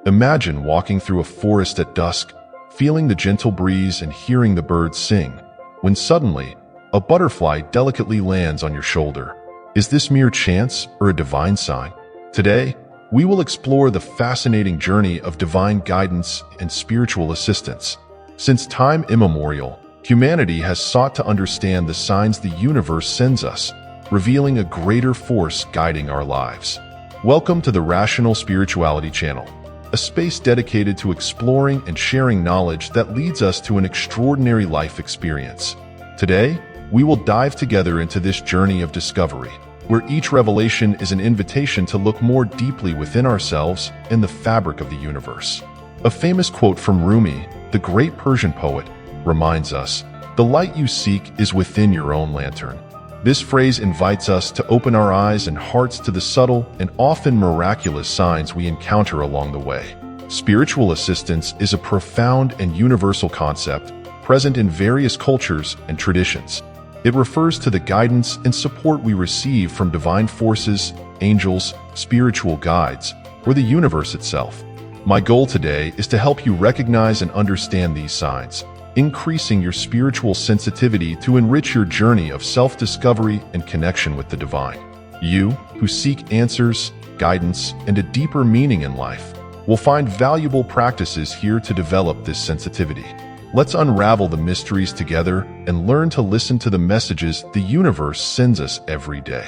Imagine walking through a forest at dusk, feeling the gentle breeze and hearing the birds sing, when suddenly, a butterfly delicately lands on your shoulder. Is this mere chance or a divine sign? Today, we will explore the fascinating journey of divine guidance and spiritual assistance. Since time immemorial, humanity has sought to understand the signs the universe sends us, revealing a greater force guiding our lives. Welcome to the Rational Spirituality Channel, a space dedicated to exploring and sharing knowledge that leads us to an extraordinary life experience. Today, we will dive together into this journey of discovery, where each revelation is an invitation to look more deeply within ourselves and the fabric of the universe. A famous quote from Rumi, the great Persian poet, reminds us, "The light you seek is within your own lantern." This phrase invites us to open our eyes and hearts to the subtle and often miraculous signs we encounter along the way. Spiritual assistance is a profound and universal concept present in various cultures and traditions. It refers to the guidance and support we receive from divine forces, angels, spiritual guides, or the universe itself. My goal today is to help you recognize and understand these signs, increasing your spiritual sensitivity to enrich your journey of self-discovery and connection with the divine. You, who seek answers, guidance, and a deeper meaning in life, will find valuable practices here to develop this sensitivity. Let's unravel the mysteries together and learn to listen to the messages the universe sends us every day.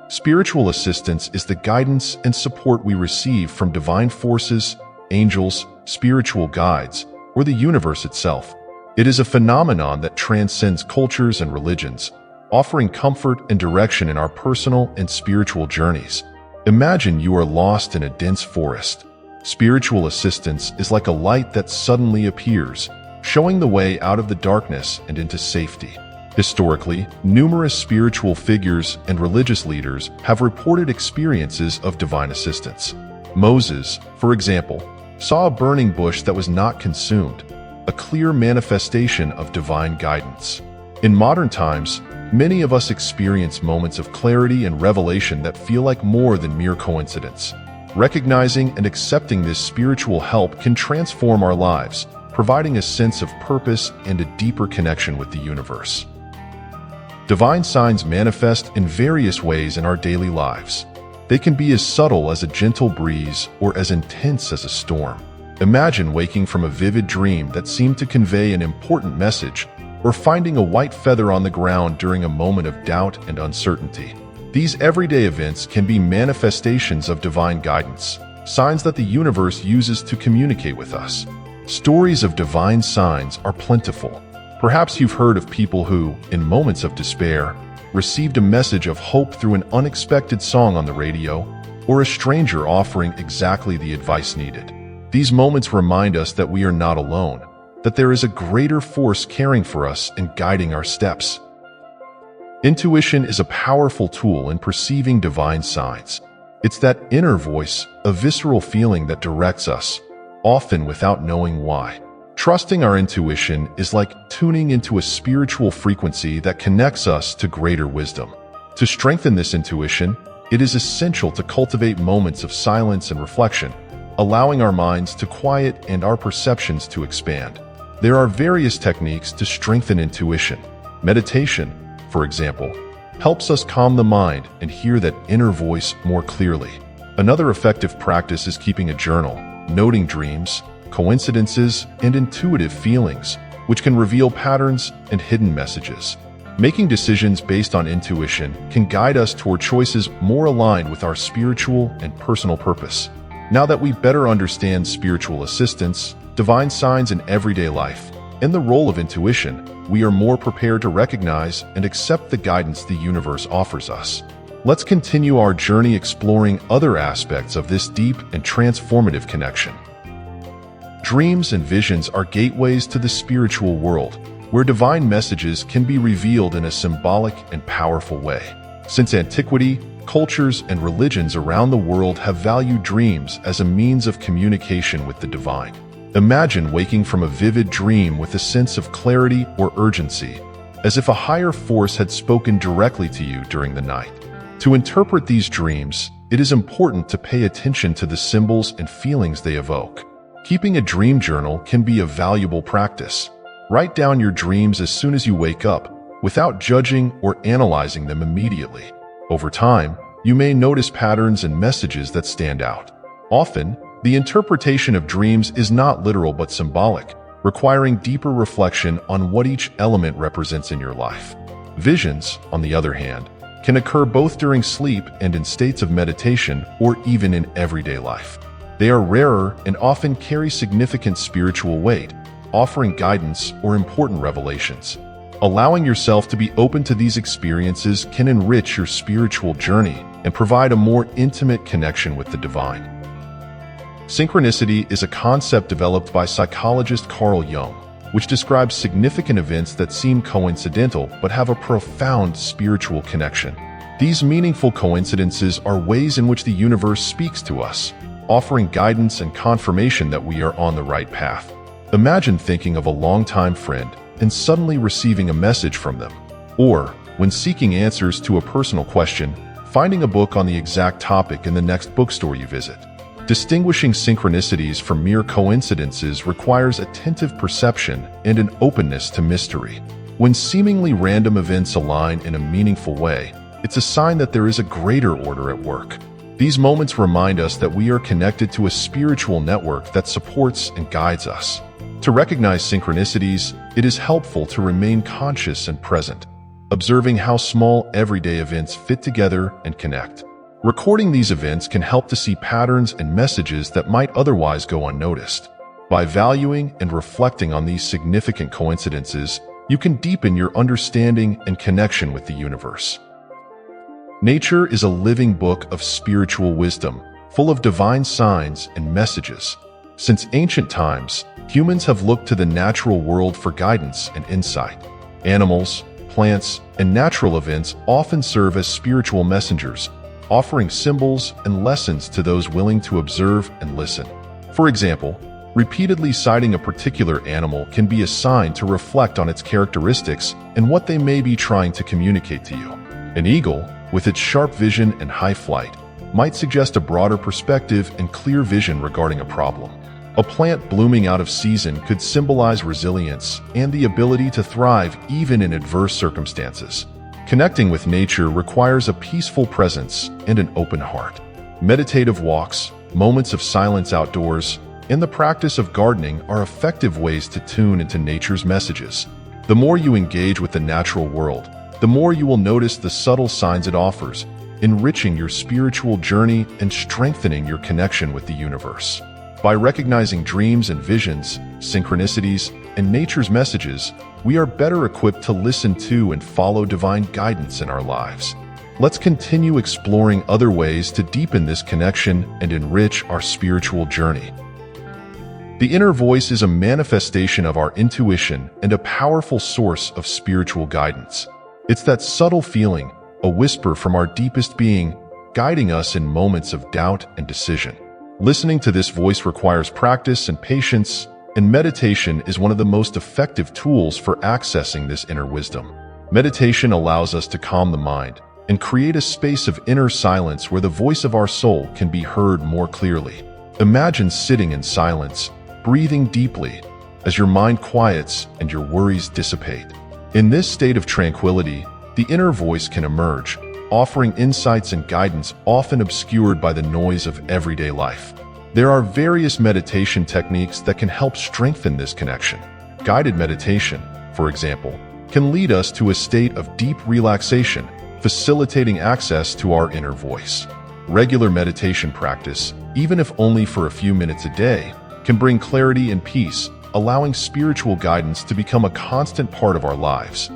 Spiritual assistance is the guidance and support we receive from divine forces, angels, spiritual guides, or the universe itself. It is a phenomenon that transcends cultures and religions, offering comfort and direction in our personal and spiritual journeys. Imagine you are lost in a dense forest. Spiritual assistance is like a light that suddenly appears, showing the way out of the darkness and into safety. Historically, numerous spiritual figures and religious leaders have reported experiences of divine assistance. Moses, for example, saw a burning bush that was not consumed, a clear manifestation of divine guidance. In modern times, many of us experience moments of clarity and revelation that feel like more than mere coincidence. Recognizing and accepting this spiritual help can transform our lives, providing a sense of purpose and a deeper connection with the universe. Divine signs manifest in various ways in our daily lives. They can be as subtle as a gentle breeze or as intense as a storm. Imagine waking from a vivid dream that seemed to convey an important message, or finding a white feather on the ground during a moment of doubt and uncertainty. These everyday events can be manifestations of divine guidance, signs that the universe uses to communicate with us. Stories of divine signs are plentiful. Perhaps you've heard of people who, in moments of despair, received a message of hope through an unexpected song on the radio, or a stranger offering exactly the advice needed. These moments remind us that we are not alone, that there is a greater force caring for us and guiding our steps. Intuition is a powerful tool in perceiving divine signs. It's that inner voice, a visceral feeling that directs us, often without knowing why. Trusting our intuition is like tuning into a spiritual frequency that connects us to greater wisdom. To strengthen this intuition, it is essential to cultivate moments of silence and reflection, allowing our minds to quiet and our perceptions to expand. There are various techniques to strengthen intuition. Meditation, for example, helps us calm the mind and hear that inner voice more clearly. Another effective practice is keeping a journal, noting dreams, coincidences, and intuitive feelings, which can reveal patterns and hidden messages. Making decisions based on intuition can guide us toward choices more aligned with our spiritual and personal purpose. Now that we better understand spiritual assistance, divine signs in everyday life, and the role of intuition, we are more prepared to recognize and accept the guidance the universe offers us. Let's continue our journey exploring other aspects of this deep and transformative connection. Dreams and visions are gateways to the spiritual world, where divine messages can be revealed in a symbolic and powerful way. Since antiquity, cultures and religions around the world have valued dreams as a means of communication with the divine. Imagine waking from a vivid dream with a sense of clarity or urgency, as if a higher force had spoken directly to you during the night. To interpret these dreams, it is important to pay attention to the symbols and feelings they evoke. Keeping a dream journal can be a valuable practice. Write down your dreams as soon as you wake up, without judging or analyzing them immediately. Over time, you may notice patterns and messages that stand out. Often, the interpretation of dreams is not literal but symbolic, requiring deeper reflection on what each element represents in your life. Visions, on the other hand, can occur both during sleep and in states of meditation or even in everyday life. They are rarer and often carry significant spiritual weight, offering guidance or important revelations. Allowing yourself to be open to these experiences can enrich your spiritual journey and provide a more intimate connection with the divine. Synchronicity is a concept developed by psychologist Carl Jung, which describes significant events that seem coincidental but have a profound spiritual connection. These meaningful coincidences are ways in which the universe speaks to us, offering guidance and confirmation that we are on the right path. Imagine thinking of a longtime friend and suddenly receiving a message from them. Or, when seeking answers to a personal question, finding a book on the exact topic in the next bookstore you visit. Distinguishing synchronicities from mere coincidences requires attentive perception and an openness to mystery. When seemingly random events align in a meaningful way, it's a sign that there is a greater order at work. These moments remind us that we are connected to a spiritual network that supports and guides us. To recognize synchronicities, it is helpful to remain conscious and present, observing how small everyday events fit together and connect. Recording these events can help to see patterns and messages that might otherwise go unnoticed. By valuing and reflecting on these significant coincidences, you can deepen your understanding and connection with the universe. Nature is a living book of spiritual wisdom, full of divine signs and messages. Since ancient times, humans have looked to the natural world for guidance and insight. Animals, plants, and natural events often serve as spiritual messengers, offering symbols and lessons to those willing to observe and listen. For example, repeatedly sighting a particular animal can be a sign to reflect on its characteristics and what they may be trying to communicate to you. An eagle, with its sharp vision and high flight, might suggest a broader perspective and clear vision regarding a problem. A plant blooming out of season could symbolize resilience and the ability to thrive even in adverse circumstances. Connecting with nature requires a peaceful presence and an open heart. Meditative walks, moments of silence outdoors, and the practice of gardening are effective ways to tune into nature's messages. The more you engage with the natural world, the more you will notice the subtle signs it offers, enriching your spiritual journey and strengthening your connection with the universe. By recognizing dreams and visions, synchronicities, and nature's messages, we are better equipped to listen to and follow divine guidance in our lives. Let's continue exploring other ways to deepen this connection and enrich our spiritual journey. The inner voice is a manifestation of our intuition and a powerful source of spiritual guidance. It's that subtle feeling, a whisper from our deepest being, guiding us in moments of doubt and decision. Listening to this voice requires practice and patience, and meditation is one of the most effective tools for accessing this inner wisdom. Meditation allows us to calm the mind and create a space of inner silence where the voice of our soul can be heard more clearly. Imagine sitting in silence, breathing deeply, as your mind quiets and your worries dissipate. In this state of tranquility, the inner voice can emerge, offering insights and guidance often obscured by the noise of everyday life. There are various meditation techniques that can help strengthen this connection. Guided meditation, for example, can lead us to a state of deep relaxation, facilitating access to our inner voice. Regular meditation practice, even if only for a few minutes a day, can bring clarity and peace, allowing spiritual guidance to become a constant part of our lives.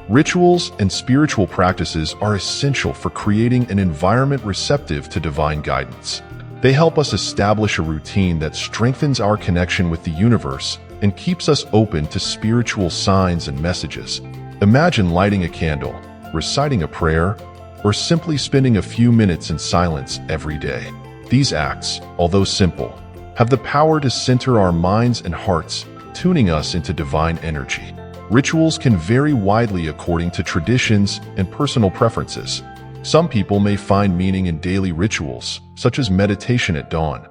Rituals and spiritual practices are essential for creating an environment receptive to divine guidance. They help us establish a routine that strengthens our connection with the universe and keeps us open to spiritual signs and messages. Imagine lighting a candle, reciting a prayer, or simply spending a few minutes in silence every day. These acts, although simple, have the power to center our minds and hearts, tuning us into divine energy. Rituals can vary widely according to traditions and personal preferences. Some people may find meaning in daily rituals, such as meditation at dawn,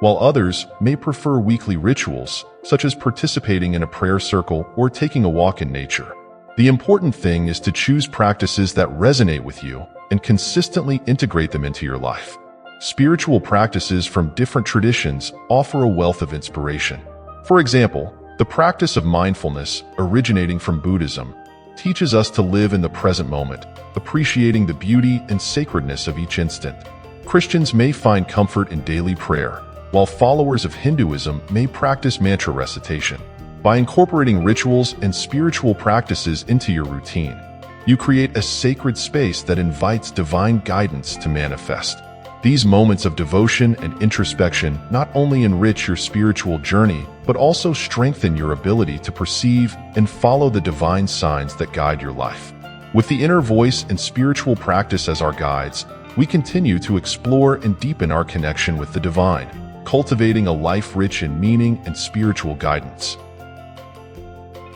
while others may prefer weekly rituals, such as participating in a prayer circle or taking a walk in nature. The important thing is to choose practices that resonate with you and consistently integrate them into your life. Spiritual practices from different traditions offer a wealth of inspiration. For example, the practice of mindfulness, originating from Buddhism, teaches us to live in the present moment, appreciating the beauty and sacredness of each instant. Christians may find comfort in daily prayer, while followers of Hinduism may practice mantra recitation. By incorporating rituals and spiritual practices into your routine, you create a sacred space that invites divine guidance to manifest. These moments of devotion and introspection not only enrich your spiritual journey, but also strengthen your ability to perceive and follow the divine signs that guide your life. With the inner voice and spiritual practice as our guides, we continue to explore and deepen our connection with the divine, cultivating a life rich in meaning and spiritual guidance.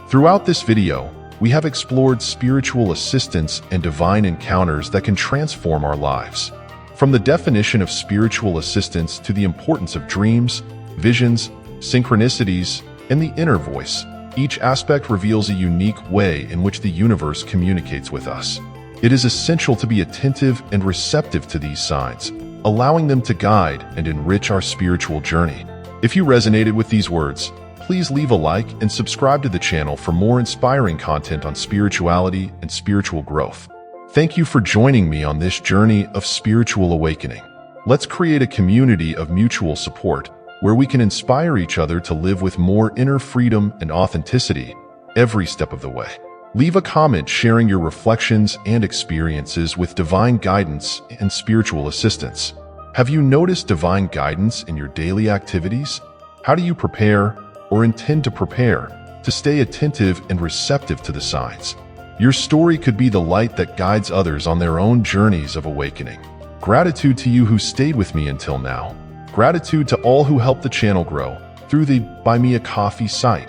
Throughout this video, we have explored spiritual assistance and divine encounters that can transform our lives. From the definition of spiritual assistance to the importance of dreams, visions, synchronicities, and the inner voice, each aspect reveals a unique way in which the universe communicates with us. It is essential to be attentive and receptive to these signs, allowing them to guide and enrich our spiritual journey. If you resonated with these words, please leave a like and subscribe to the channel for more inspiring content on spirituality and spiritual growth. Thank you for joining me on this journey of spiritual awakening. Let's create a community of mutual support where we can inspire each other to live with more inner freedom and authenticity every step of the way. Leave a comment sharing your reflections and experiences with divine guidance and spiritual assistance. Have you noticed divine guidance in your daily activities? How do you prepare or intend to prepare to stay attentive and receptive to the signs? Your story could be the light that guides others on their own journeys of awakening. Gratitude to you who stayed with me until now. Gratitude to all who helped the channel grow through the Buy Me a Coffee site,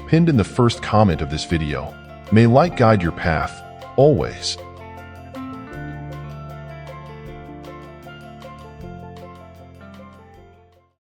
pinned in the first comment of this video. May light guide your path, always.